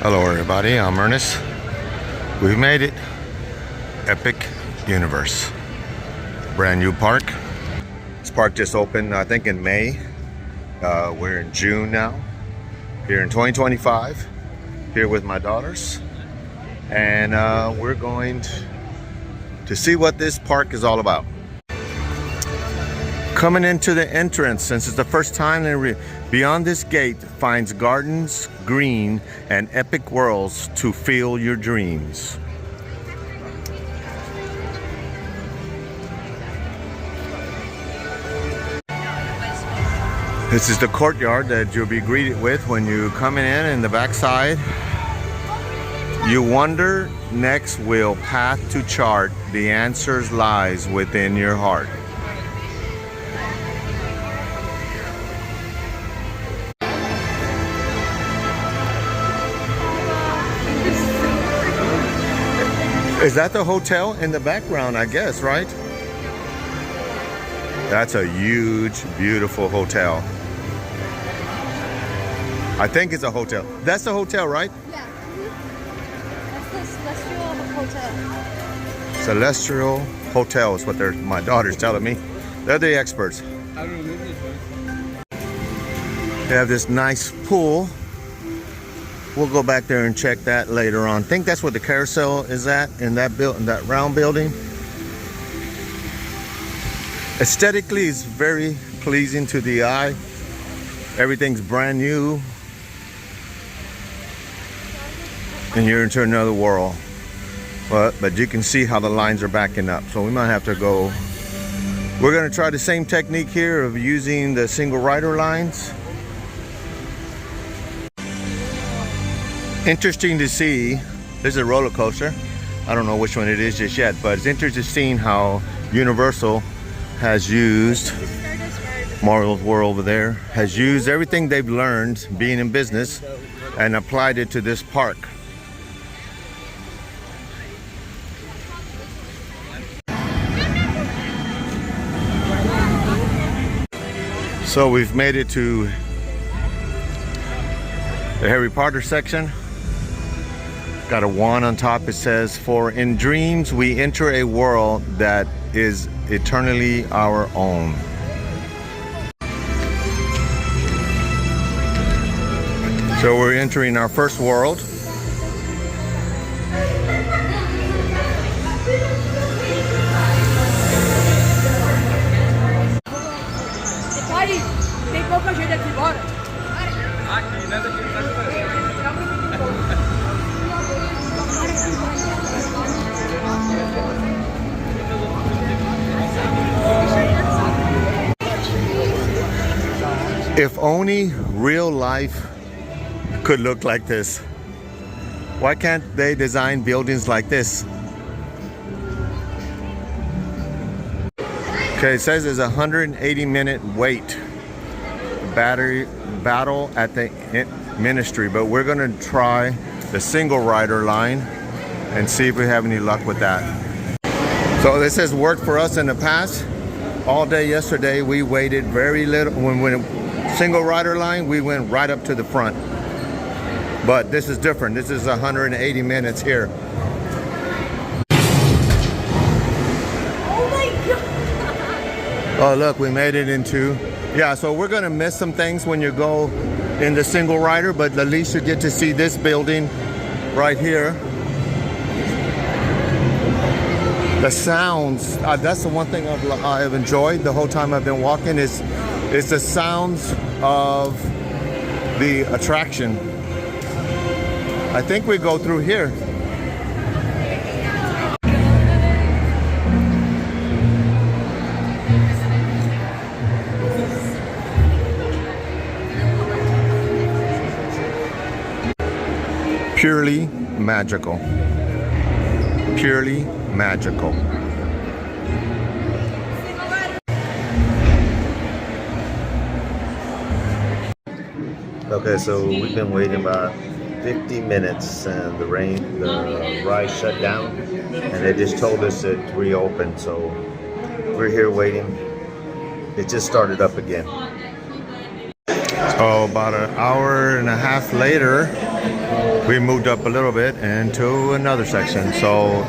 Hello everybody, I'm Ernest. We made it. Epic Universe. Brand new park. This park just opened, I think in May. We're in June now. Here in 2025. Here with my daughters. And we're going to see what this park is all about. Coming into the entrance, since it's the first time, beyond this gate finds gardens, green, and epic worlds to fill your dreams. This is the courtyard that you'll be greeted with when you come in the backside. You wonder, next will path to chart, the answers lies within your heart. Is that the hotel in the background, I guess, right? That's a huge, beautiful hotel. I think it's a hotel. That's the hotel, right? Yeah. That's the Celestial Hotel. Celestial Hotel is what my daughter's telling me. They're the experts. They have this nice pool. We'll go back there and check that later on. I think that's where the carousel is at, in that round building. Aesthetically, it's very pleasing to the eye. Everything's brand new. And you're into another world. But you can see how the lines are backing up. So we might have to go. We're gonna try the same technique here of using the single rider lines. Interesting to see. This is a roller coaster. I don't know which one it is just yet, but it's interesting seeing how Universal has used, Marvel's World over there, has used everything they've learned being in business and applied it to this park. So we've made it to the Harry Potter section. Got a wand on top. It says, "For in dreams we enter a world that is eternally our own." So we're entering our first world. If only real life could look like this. Why can't they design buildings like this? Okay, it says there's a 180-minute wait. Battle at the ministry, but we're gonna try the single rider line and see if we have any luck with that. So this has worked for us in the past. All day yesterday we waited very little. When single rider line, we went right up to the front. But this is different. This is 180 minutes here. Oh my God! Oh look, we made it into, yeah, so we're gonna miss some things when you go in the single rider, but at least you get to see this building right here. The sounds, that's the one thing I've enjoyed the whole time I've been walking is the sounds of the attraction. I think we go through here. Purely magical. Purely magical. Okay, so we've been waiting about 50 minutes and the ride shut down and they just told us it reopened, so we're here waiting. It just started up again. Oh, about an hour and a half later, we moved up a little bit into another section. So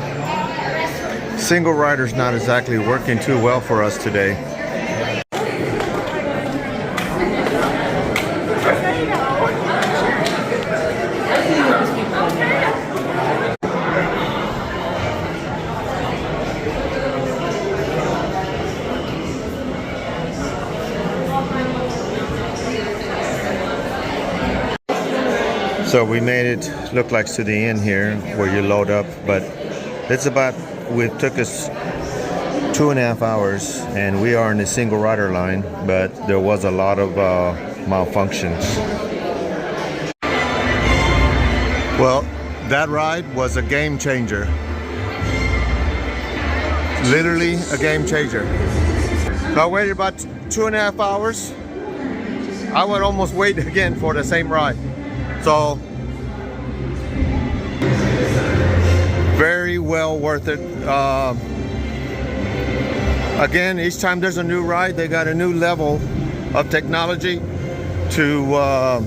single rider's not exactly working too well for us today. So we made it look like to the end here where you load up, but it's about, it took us 2.5 hours and we are in the single rider line, but there was a lot of malfunctions. Well, that ride was a game changer. Literally a game changer. So I waited about 2.5 hours. I would almost wait again for the same ride. So, very well worth it. Again, each time there's a new ride, they got a new level of technology to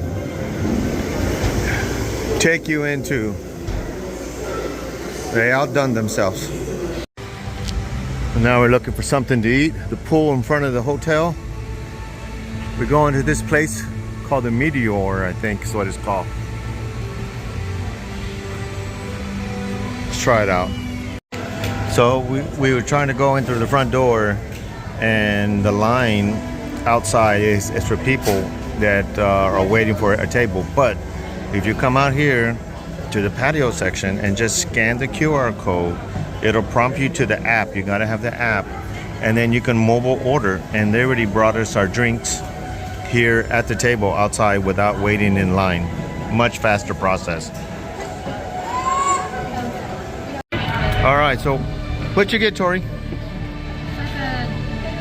take you into. They outdone themselves. And now we're looking for something to eat. The pool in front of the hotel. We're going to this place called the Meteor, I think is what it's called. Let's try it out. So we were trying to go in through the front door, and the line outside is for people that are waiting for a table. But if you come out here to the patio section and just scan the QR code, it'll prompt you to the app. You gotta have the app, and then you can mobile order. And they already brought us our drinks here at the table outside without waiting in line. Much faster process. All right, so what'd you get, Tori? It's like a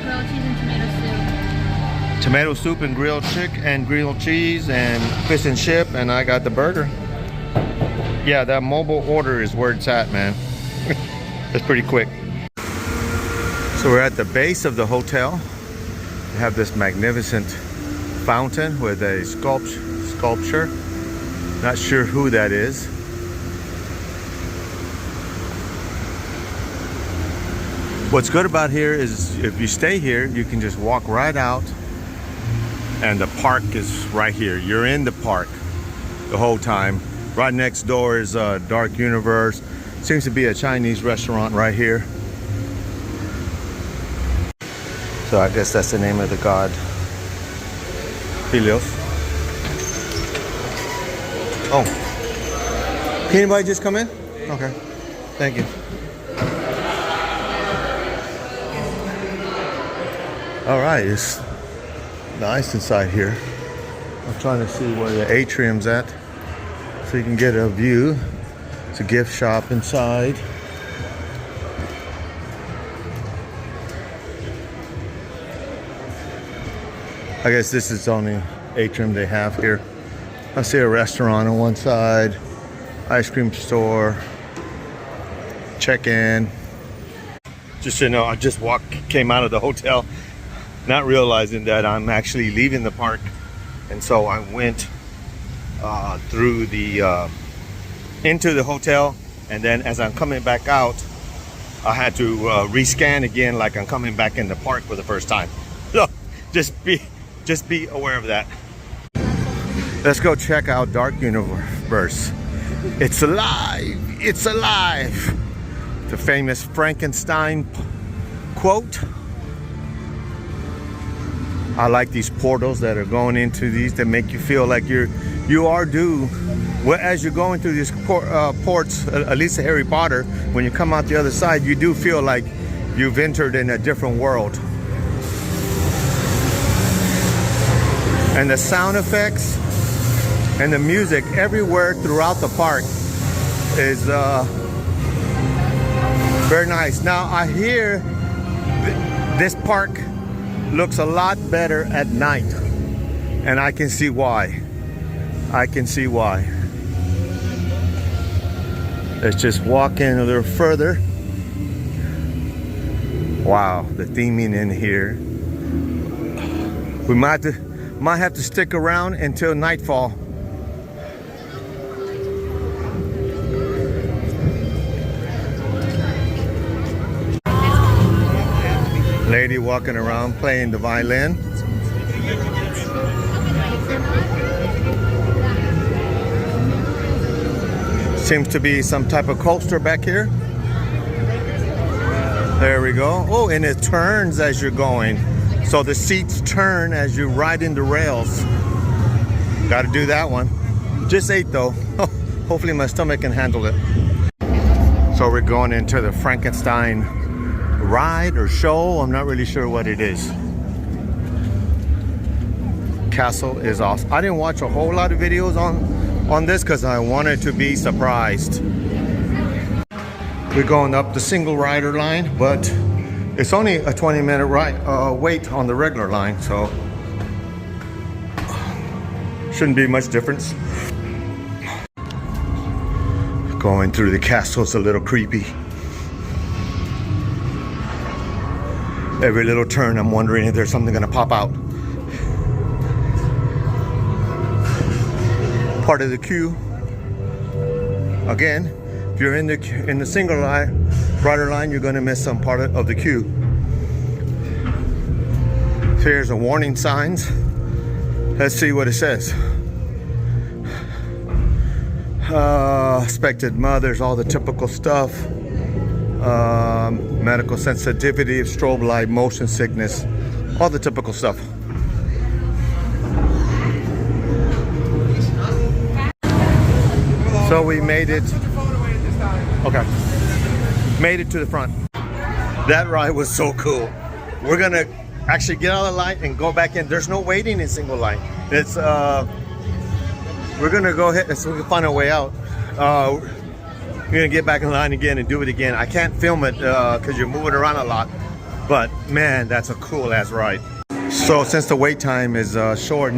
grilled cheese and tomato soup. Tomato soup and grilled cheese and fish and chip, and I got the burger. Yeah, that mobile order is where it's at, man. It's pretty quick. So we're at the base of the hotel. We have this magnificent fountain with a sculpture. Not sure who that is. What's good about here is if you stay here, you can just walk right out, and the park is right here. You're in the park the whole time. Right next door is Dark Universe. Seems to be a Chinese restaurant right here. So I guess that's the name of the god. Helios. Oh. Can anybody just come in? Okay. Thank you. All right, it's nice inside here. I'm trying to see where the atrium's at so you can get a view. It's a gift shop inside. I guess this is the only atrium they have here. I see a restaurant on one side, ice cream store, check-in. Just so you know, I just came out of the hotel, not realizing that I'm actually leaving the park. And so I went through the, into the hotel, and then as I'm coming back out, I had to rescan again like I'm coming back in the park for the first time. So just be aware of that. Let's go check out Dark Universe. It's alive! It's alive! The famous Frankenstein quote. I like these portals that are going into these that make you feel like you are due. Well, as you're going through these ports, at least in Harry Potter, when you come out the other side, you do feel like you've entered in a different world. And the sound effects and the music everywhere throughout the park is very nice. Now I hear this park looks a lot better at night, and I can see why. I can see why. Let's just walk in a little further. Wow, the theming in here. We might have to stick around until nightfall. Lady walking around playing the violin. Seems to be some type of coaster back here. There we go. Oh, and it turns as you're going. So the seats turn as you ride in the rails. Got to do that one. Just ate though. Hopefully my stomach can handle it. So we're going into the Frankenstein ride or show. I'm not really sure what it is. Castle is awesome. I didn't watch a whole lot of videos on this because I wanted to be surprised. We're going up the single rider line, but it's only a 20-minute ride wait on the regular line, so shouldn't be much difference. Going through the castle is a little creepy. Every little turn, I'm wondering if there's something gonna pop out. Part of the queue. Again, if you're in the single rider line, you're gonna miss some part of the queue. So here's a warning signs. Let's see what it says. Expected mothers, all the typical stuff. Medical sensitivity, strobe light, motion sickness, all the typical stuff. So we made it. Okay. Made it to the front. That ride was so cool. We're gonna actually get out of the line and go back in. There's no waiting in single line. It's we're gonna go ahead so we can find our way out. We're gonna get back in line again and do it again. I can't film it because you're moving around a lot, but man, that's a cool ass ride. So since the wait time is short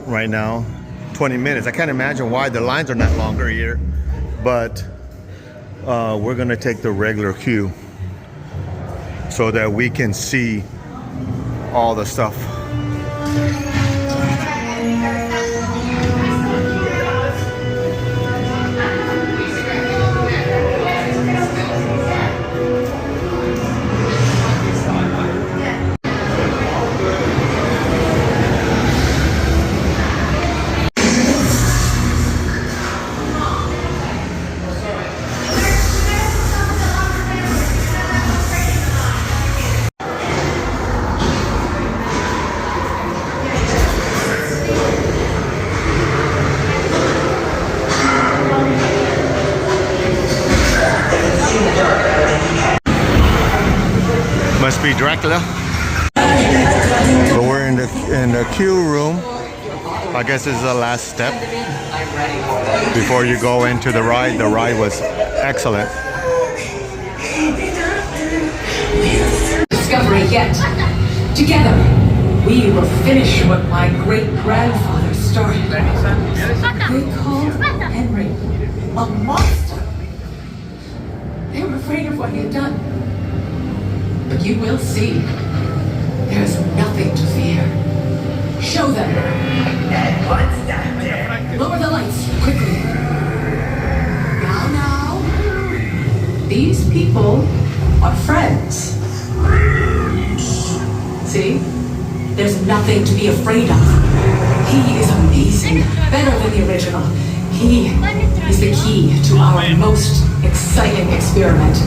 right now, 20 minutes, I can't imagine why the lines are not longer here, but we're gonna take the regular queue so that we can see all the stuff. Must be Dracula. So we're in the queue room. I guess this is the last step before you go into the ride. The ride was excellent. Discovery yet. Together, we will finish what my great-grandfather started. They called Henry a monster. They were afraid of what he had done. But you will see. There's nothing to fear. Show them. Lower the lights, quickly. Now. These people are friends. See? There's nothing to be afraid of. He is amazing. Better than the original. He is the key to our most exciting experiment.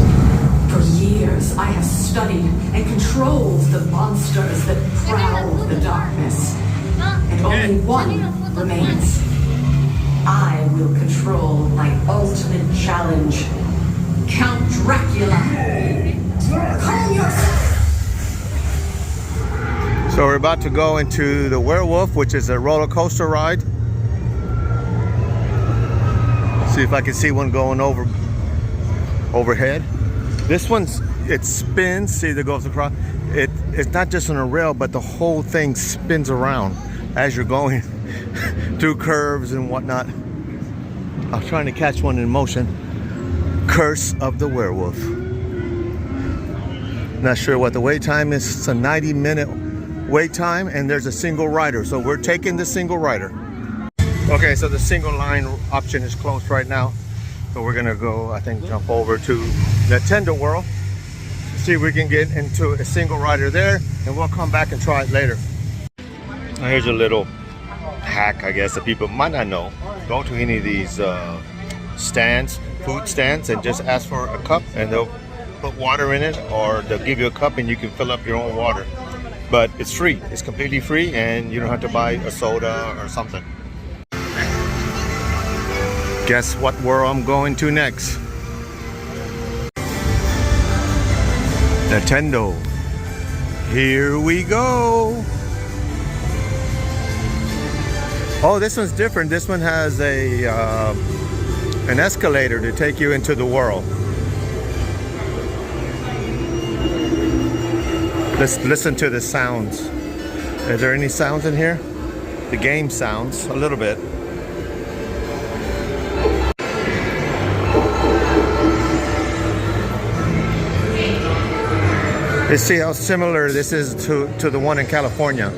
For years, I have studied and controlled the monsters that prowl the darkness. And only one remains. I will control my ultimate challenge. Count Dracula. Calm yourself. So we're about to go into the Werewolf, which is a roller coaster ride. See if I can see one going overhead. This one's, it spins, see that goes across. It's not just on a rail, but the whole thing spins around as you're going through curves and whatnot. I was trying to catch one in motion. Curse of the Werewolf. Not sure what the wait time is. It's a 90-minute wait time, and there's a single rider. So we're taking the single rider. Okay, so the single line option is closed right now. So we're gonna go, I think, jump over to Nintendo World. see if we can get into a single rider there, and we'll come back and try it later. Now here's a little hack, I guess, that people might not know. Go to any of these stands, food stands, and just ask for a cup, and they'll put water in it, or they'll give you a cup and you can fill up your own water. But it's free. It's completely free, and you don't have to buy a soda or something. Guess what world I'm going to next? Nintendo. Here we go. Oh, this one's different. This one has a an escalator to take you into the world. Let's listen to the sounds. Is there any sounds in here? The game sounds a little bit. Let's see how similar this is to the one in California.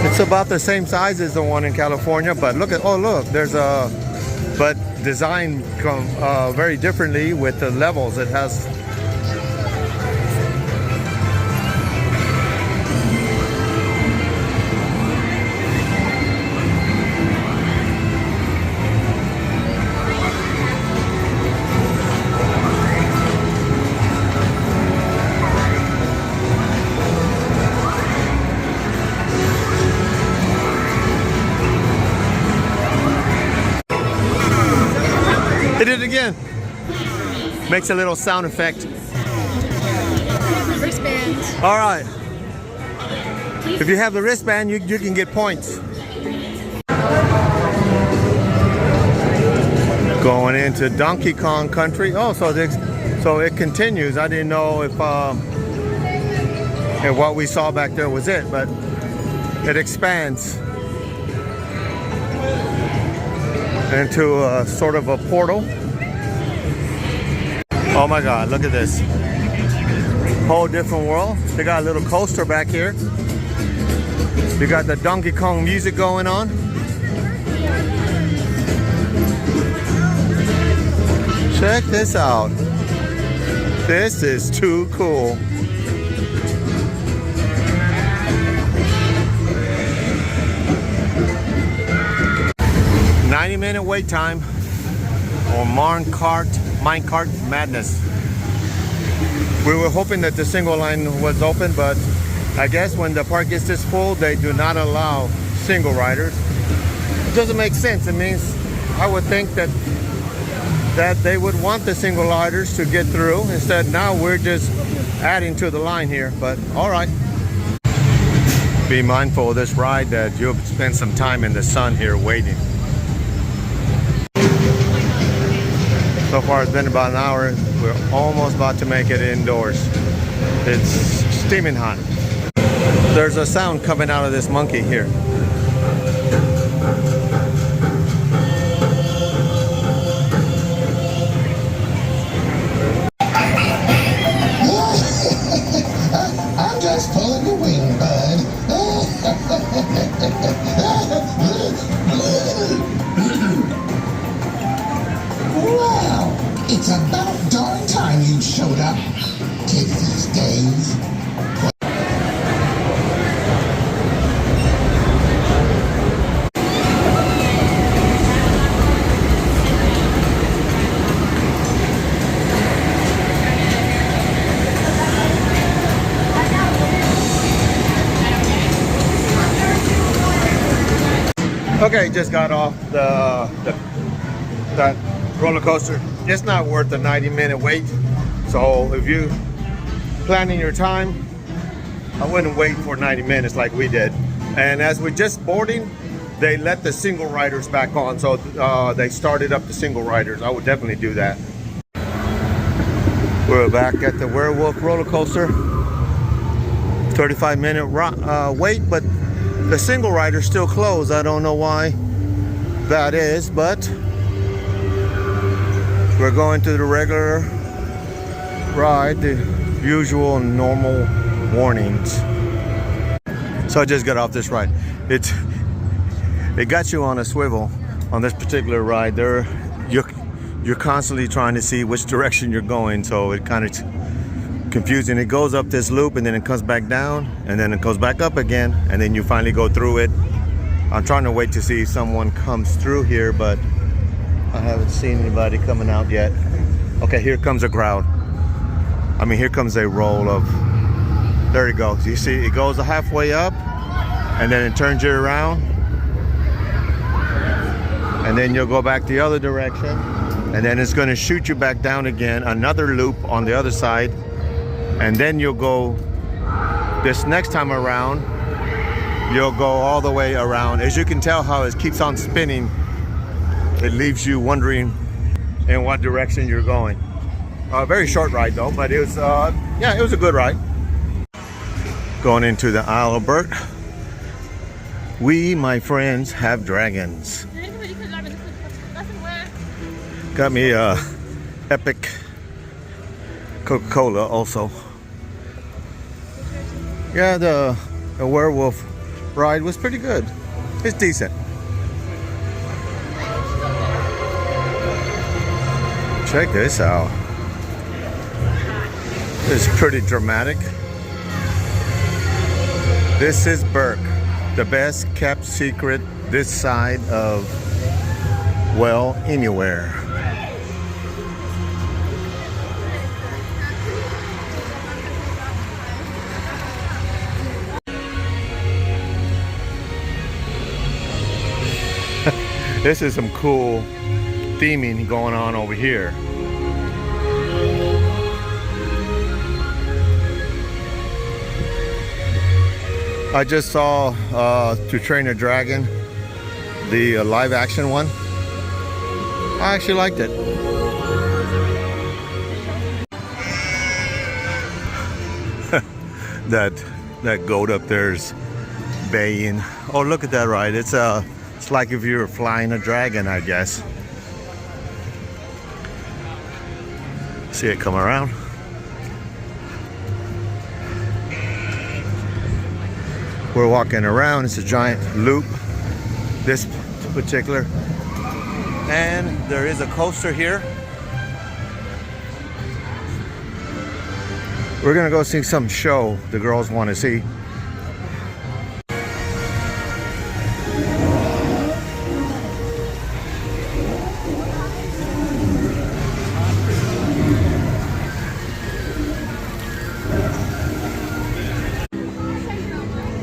It's about the same size as the one in California, but look, there's a, but designed very differently with the levels. It has. Hit it again. Makes a little sound effect. Wristband. All right. If you have the wristband, you can get points. Going into Donkey Kong Country. Oh, so it continues. I didn't know if what we saw back there was it, but it expands into a sort of a portal. Oh my God, look at this. Whole different world. They got a little coaster back here. You got the Donkey Kong music going on. Check this out. This is too cool. Minute wait time on Minecart Madness. We were hoping that the single line was open, but I guess when the park gets this full, they do not allow single riders. It doesn't make sense. It means I would think that they would want the single riders to get through. Instead, now we're just adding to the line here, but all right. Be mindful of this ride that you'll spend some time in the sun here waiting. So far it's been about an hour. We're almost about to make it indoors. It's steaming hot. There's a sound coming out of this monkey here. I'm just pulling your wing, bud. Wow, it's about darn time you showed up. Kids these days. Okay, just got off that roller coaster. It's not worth the 90-minute wait. So if you planning your time, I wouldn't wait for 90 minutes like we did. And as we're just boarding, they let the single riders back on. So they started up the single riders. I would definitely do that. We're back at the Werewolf roller coaster. 35-minute wait, but the single rider's still closed. I don't know why that is, but we're going to the regular ride, the usual normal warnings. So I just got off this ride. They got you on a swivel on this particular ride. You're constantly trying to see which direction you're going, so it kind of confusing. It goes up this loop and then it comes back down and then it goes back up again and then you finally go through it. I'm trying to wait to see if someone comes through here, but I haven't seen anybody coming out yet. Okay, here comes a crowd. I mean, here comes a roll of, there it goes. You see, it goes halfway up and then it turns you around and then you'll go back the other direction and then it's going to shoot you back down again, another loop on the other side, and then you'll go this next time around, you'll go all the way around. As you can tell how it keeps on spinning, it leaves you wondering in what direction you're going. Very short ride though, but it was yeah, it was a good ride. Going into the Isle of Burt. We, my friends, have dragons. Got me a Epic Coca-Cola also. Yeah, the werewolf ride was pretty good. It's decent. Check this out. This is pretty dramatic. This is Burke, the best kept secret this side of, well, anywhere. This is some cool theming going on over here. I just saw To Train a Dragon, the live action one. I actually liked it. that goat up there's baying. Oh, look at that ride. It's like if you were flying a dragon, I guess. See it come around. We're walking around. It's a giant loop, this particular. And there is a coaster here. We're gonna go see some show the girls want to see.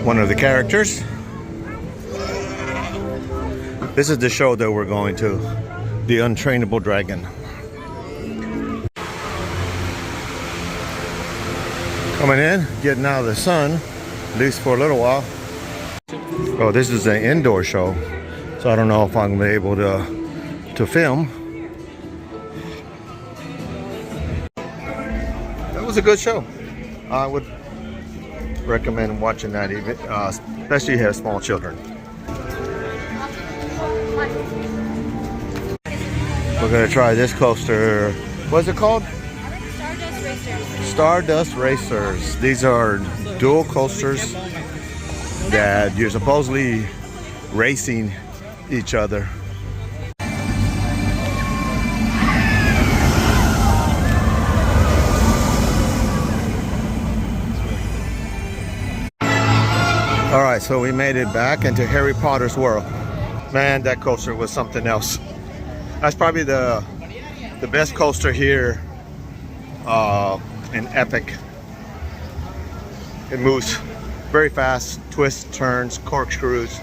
One of the characters. This is the show that we're going to, The Untrainable Dragon. Coming in, getting out of the sun, at least for a little while. Oh, this is an indoor show, so I don't know if I'm gonna be able to film. That was a good show. I would recommend watching that, even especially if you have small children. We're gonna try this coaster. What's it called? Stardust Racers. Stardust Racers. These are dual coasters that you're supposedly racing each other. All right, so we made it back into Harry Potter's world. Man, that coaster was something else. That's probably the best coaster here in Epic. It moves very fast, twists, turns, corkscrews.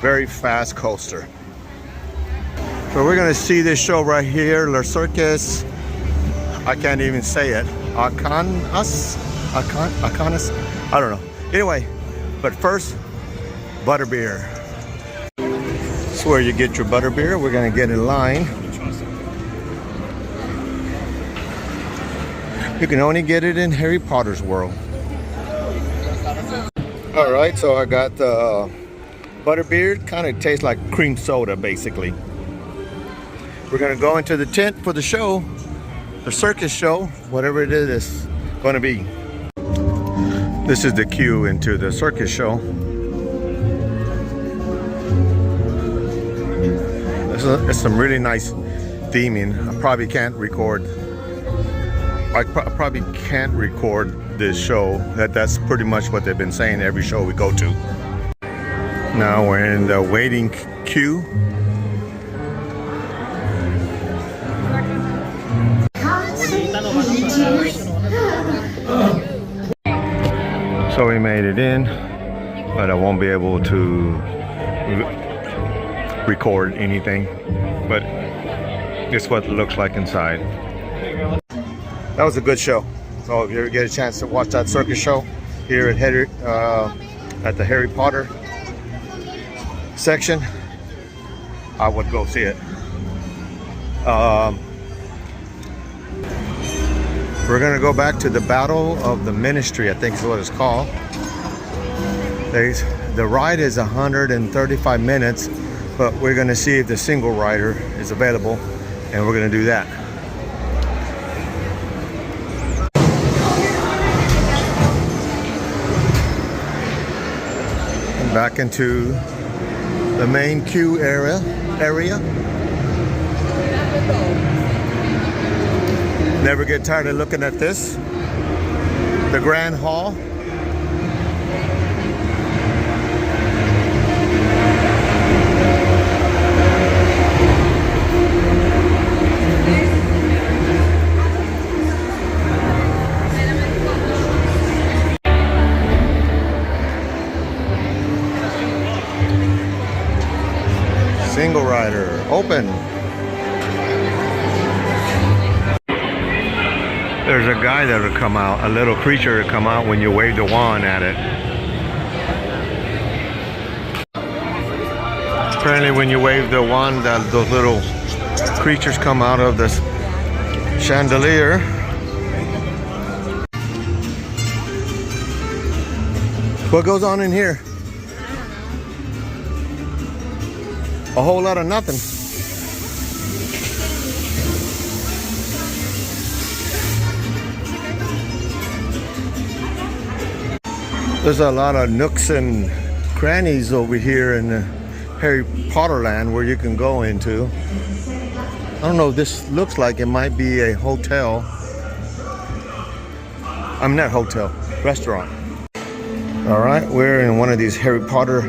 Very fast coaster. So we're gonna see this show right here, Le Circus. I can't even say it. Arcanus? I don't know. Anyway, but first, butterbeer. This is where you get your butterbeer. We're gonna get in line. You can only get it in Harry Potter's world. All right, so I got the butterbeer. Kind of tastes like cream soda, basically. We're gonna go into the tent for the show, the circus show, whatever it is gonna be. This is the queue into the circus show. There's some really nice theming. I probably can't record. I probably can't record this show. That's pretty much what they've been saying every show we go to. Now we're in the waiting queue. So we made it in, but I won't be able to record anything. But it's what it looks like inside. That was a good show. So if you ever get a chance to watch that circus show here at the Harry Potter section, I would go see it. We're gonna go back to the Battle of the Ministry, I think is what it's called. The ride is 135 minutes, but we're gonna see if the single rider is available, and we're gonna do that. And back into the main queue area. Never get tired of looking at this. The Grand Hall. Single rider, open. There's a guy that'll come out, a little creature will come out when you wave the wand at it. Apparently when you wave the wand, those little creatures come out of the chandelier. What goes on in here? A whole lot of nothing. There's a lot of nooks and crannies over here in Harry Potter land where you can go into. I don't know, this looks like it might be a hotel. I'm not hotel, restaurant. All right, we're in one of these Harry Potter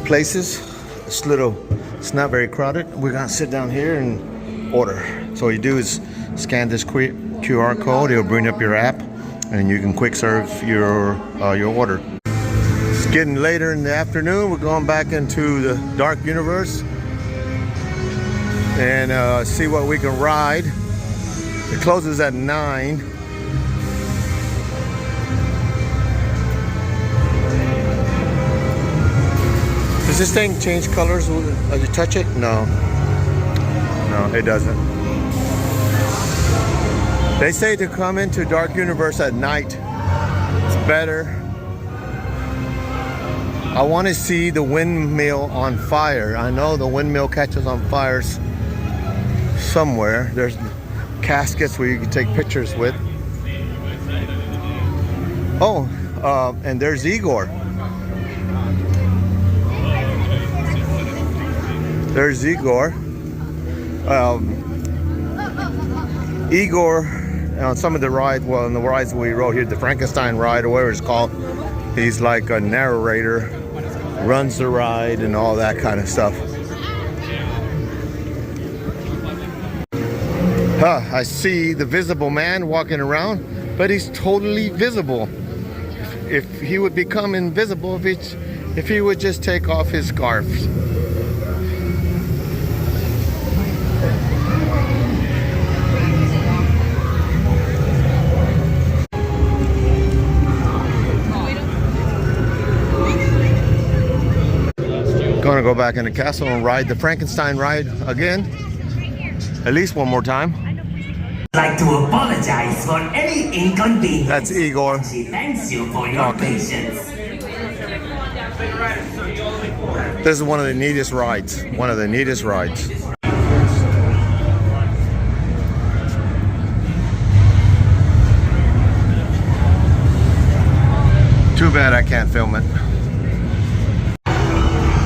places. It's not very crowded. We're gonna sit down here and order. So what you do is scan this QR code. It'll bring up your app, and you can quick serve your order. It's getting later in the afternoon. We're going back into the Dark Universe and see what we can ride. It closes at 9. Does this thing change colors as you touch it? No. No, it doesn't. They say to come into Dark Universe at night. It's better. I want to see the windmill on fire. I know the windmill catches on fires somewhere. There's caskets where you can take pictures with. Oh, and there's Igor. There's Igor. Igor, on some of the rides, well, on the rides we rode here, the Frankenstein ride or whatever it's called, he's like a narrator, runs the ride and all that kind of stuff. I see the Visible Man walking around, but he's totally visible. If he would become invisible, if he would just take off his scarf. Gonna go back in the castle and ride the Frankenstein ride again, at least one more time. I'd like to apologize for any inconvenience. That's Igor. She thanks you for your patience. This is one of the neatest rides. One of the neatest rides. Too bad I can't film it.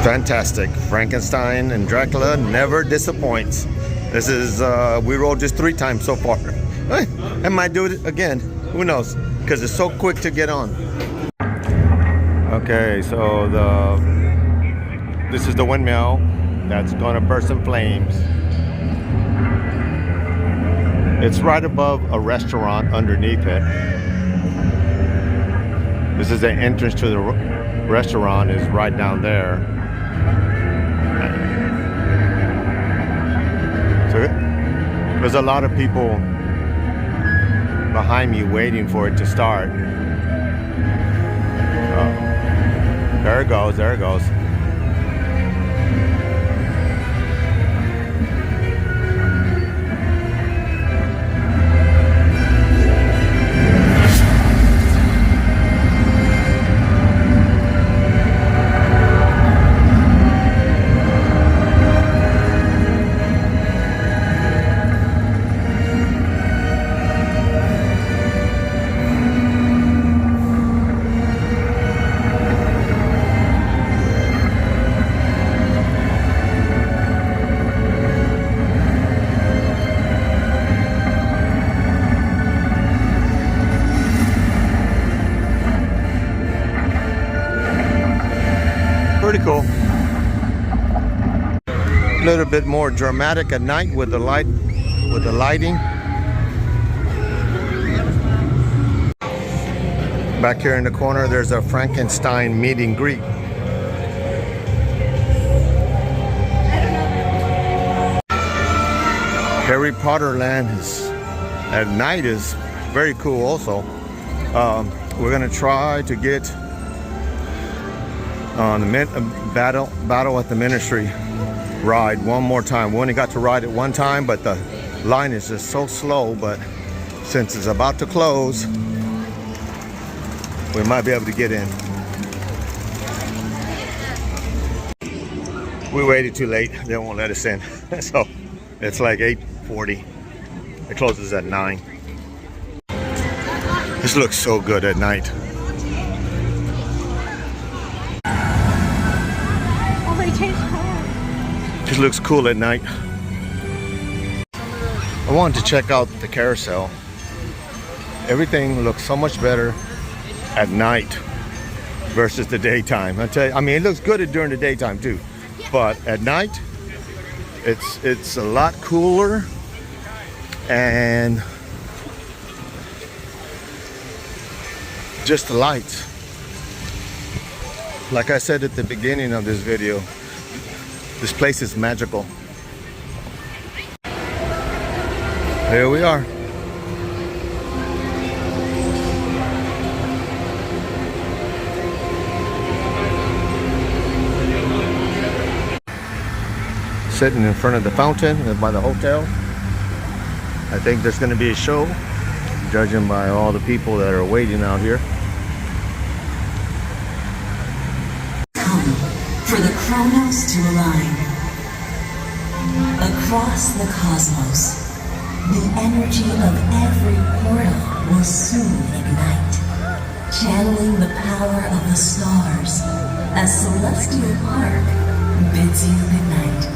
Fantastic. Frankenstein and Dracula never disappoints. This is, we rode just 3 times so far. I might do it again. Who knows? Because it's so quick to get on. Okay, so this is the windmill that's gonna burst in flames. It's right above a restaurant underneath it. This is the entrance to the restaurant, is right down there. So there's a lot of people behind me waiting for it to start. There it goes, there it goes. Pretty cool. A little bit more dramatic at night with the lighting. Back here in the corner, there's a Frankenstein meet and greet. Harry Potter Land at night is very cool also. We're gonna try to get on the battle at the Ministry ride one more time. We only got to ride it one time, but the line is just so slow. But since it's about to close, we might be able to get in. We waited too late. They won't let us in. So it's like 8:40. It closes at 9. This looks so good at night. It looks cool at night. I wanted to check out the carousel. Everything looks so much better at night versus the daytime. I tell you, I mean, it looks good during the daytime too, but at night, it's a lot cooler, and just the lights. Like I said at the beginning of this video, this place is magical. Here we are. Sitting in front of the fountain by the hotel. I think there's going to be a show, judging by all the people that are waiting out here. Come for the Chronos to align. Across the cosmos, the energy of every portal will soon ignite, channeling the power of the stars as Celestial Park bids you goodnight.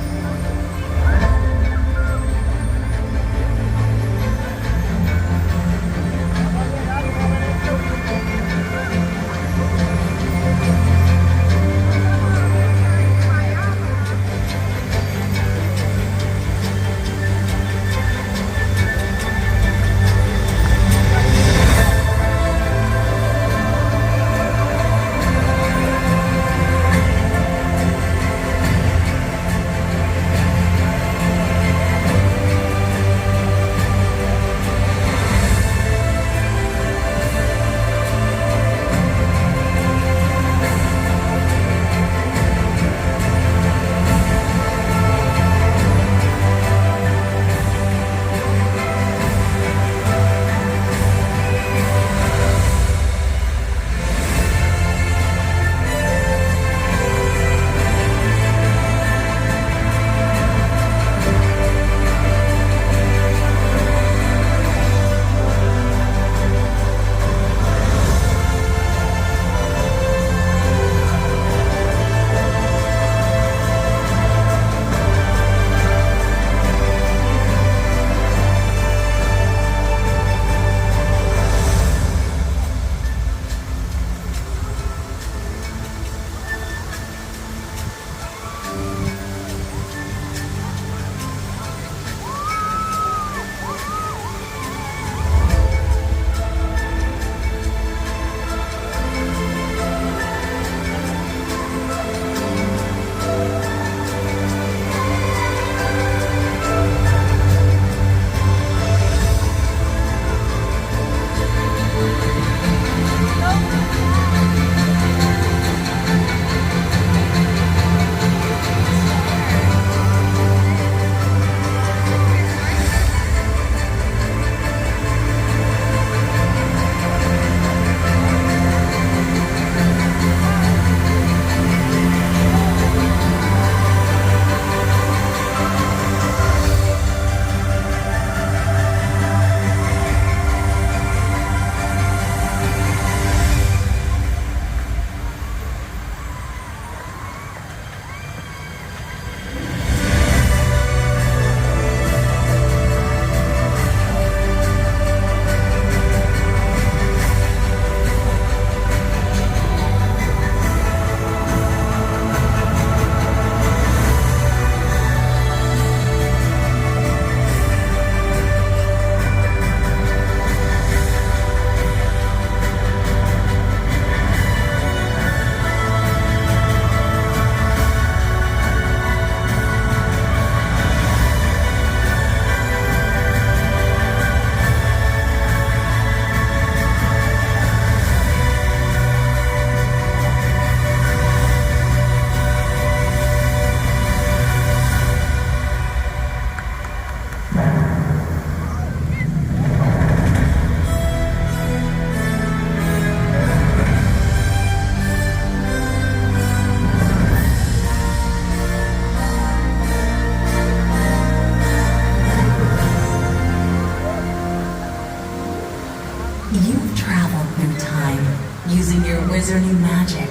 in time using your wizarding magic.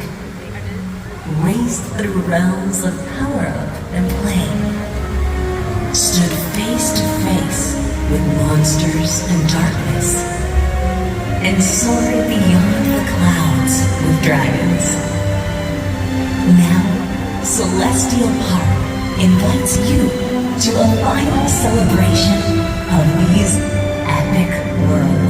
Raced through realms of power-up and play. Stood face to face with monsters and darkness. And soared beyond the clouds with dragons. Now, Celestial Park invites you to a final celebration of these epic worlds.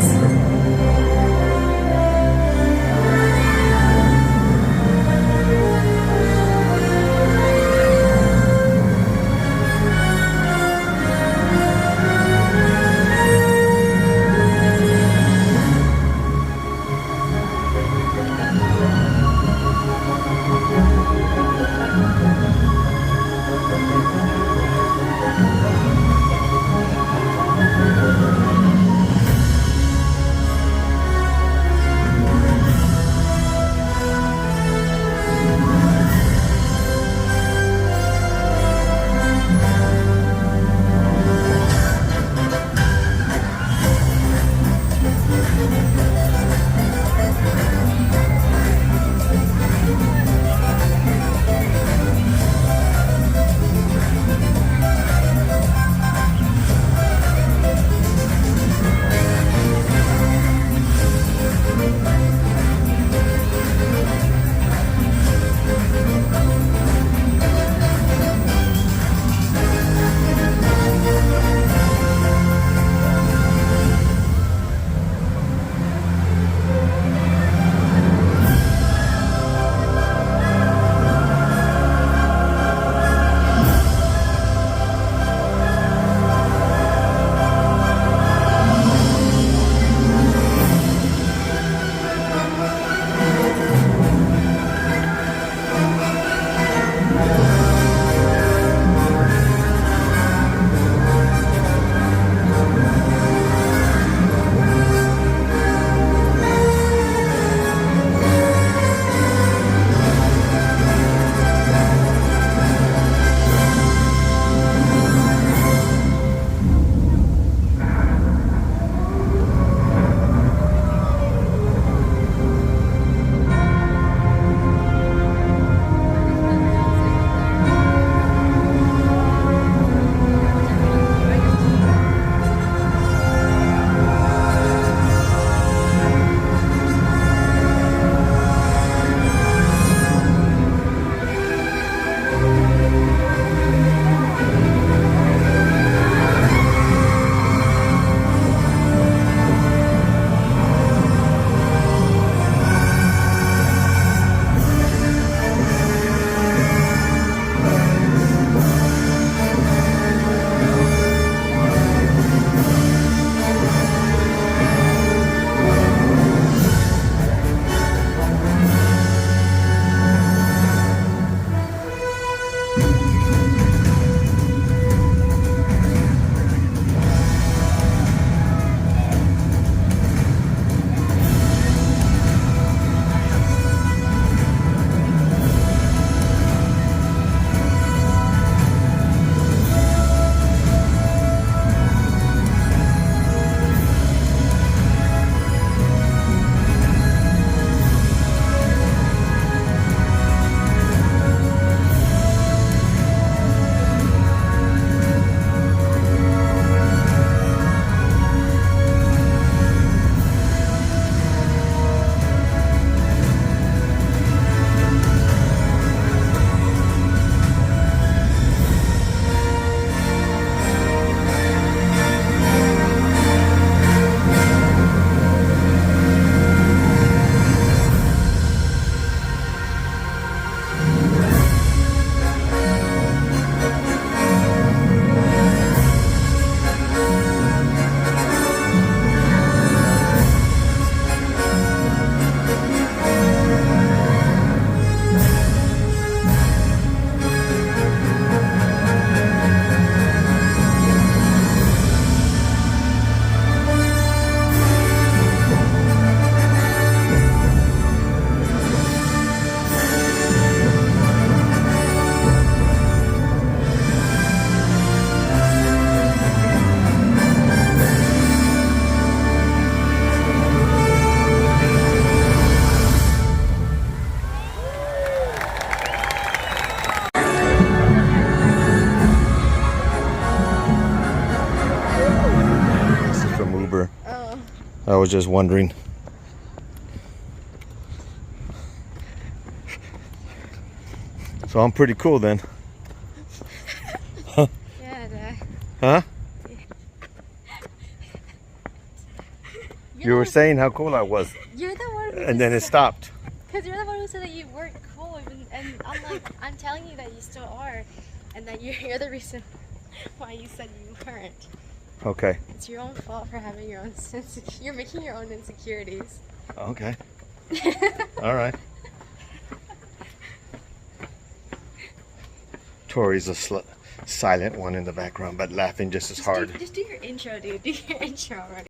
I was just wondering. So I'm pretty cool then. Yeah, Huh? You were saying how cool I was, you're the one who and then it stopped. Because you're the one who said that you weren't cool, and I'm like, I'm telling you that you still are, and that you're the reason why you said you weren't. Okay. It's your own fault for having your own you're making your own insecurities. Okay. All right. Tori's a silent one in the background, but laughing just as hard. Just do your intro, dude. Do your intro already.